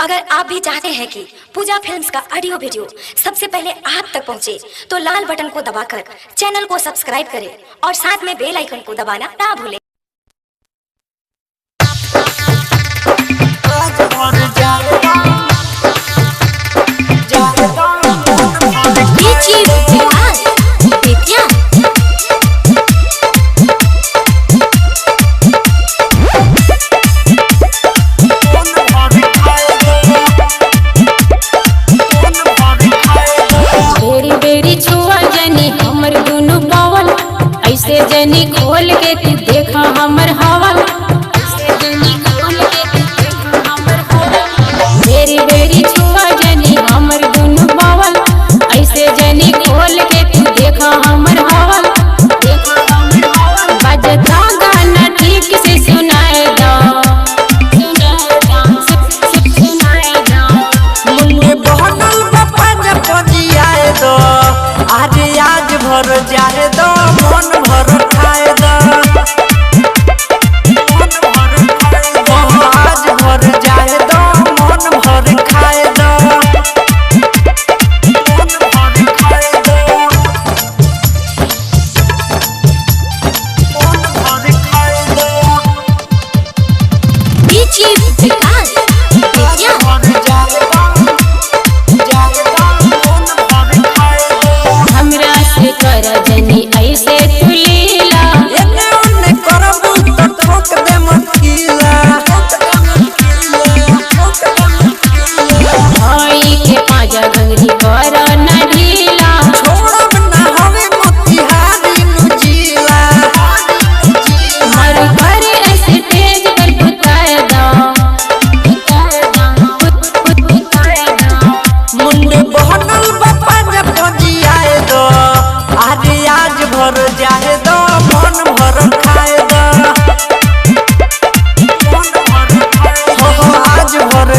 अगर आप भी चाहते हैं कि पूजा फिल्म्स का ऑडियो वीडियो सबसे पहले आप तक पहुंचे, तो लाल बटन को दबाकर चैनल को सब्सक्राइब करें और साथ में बेल आइकन को दबाना ना भूलें। ऐसे जनी खोल के तू देखा हमर हवा, बेरी बेरी छुआ जनी हमर दुनु बावल। ऐसे जनी खोल के तू देखा हमर हवा, बजता गाना ठीक से सुनाए दो, मुंडे बहनल बपन पजियाए दो, आज भर जाए दो, मन भर खाए दो, आज भर जाए दो, मन भर खाए दो, मन भर खाए दो, मन भर खाए दो, बीची विकास आज भर जाए दो, जाए दो, मन भर खाए दो। हमरा से कर जनी ऐसे तू लीला, एने ओने करबू तो ठोक दे मकीला, भाई के पाजा गंगरी कर न ढीला, छोड़ब ना हवे मोतिहारी नुजीला, मर कर ऐसे तेज कर बुताए दो, मुंडे बहनल बपन पजियाए दो, आज भर जाए दो, मन भर खाए दो, मन भर खाए दो, आज भर